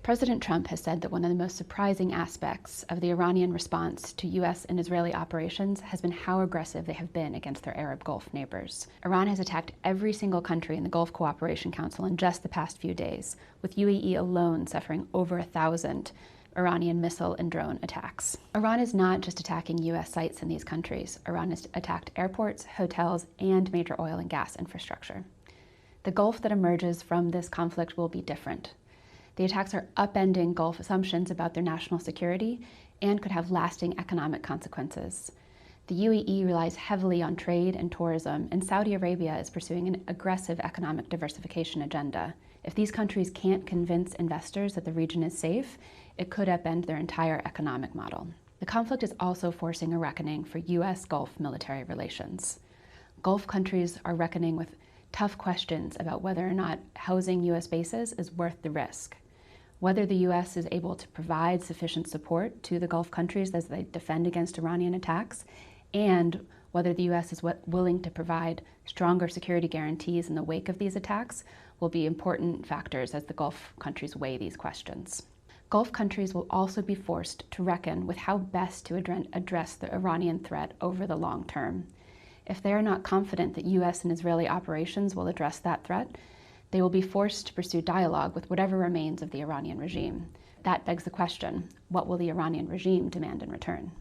President Trump has said that one of the most surprising aspects of the Iranian response to U.S. and Israeli operations has been how aggressive they have been against their Arab Gulf neighbors. Iran has attacked every single country in the Gulf Cooperation Council in just the past few days, with UAE alone suffering over 1,000 Iranian missile and drone attacks. Iran is not just attacking U.S. sites in these countries. Iran has attacked airports, hotels, and major oil and gas infrastructure. The Gulf that emerges from this conflict will be different. The attacks are upending Gulf assumptions about their national security and could have lasting economic consequences. The UAE relies heavily on trade and tourism, and Saudi Arabia is pursuing an aggressive economic diversification agenda. If these countries can't convince investors that the region is safe, it could upend their entire economic model. The conflict is also forcing a reckoning for U.S. Gulf military relations. Gulf countries are reckoning with tough questions about whether or not housing U.S. bases is worth the risk. Whether the U.S. is able to provide sufficient support to the Gulf countries as they defend against Iranian attacks, and whether the U.S. is willing to provide stronger security guarantees in the wake of these attacks will be important factors as the Gulf countries weigh these questions. Gulf countries will also be forced to reckon with how best to address the Iranian threat over the long term. If they are not confident that U.S. and Israeli operations will address that threat, they will be forced to pursue dialogue with whatever remains of the Iranian regime. That begs the question, what will the Iranian regime demand in return?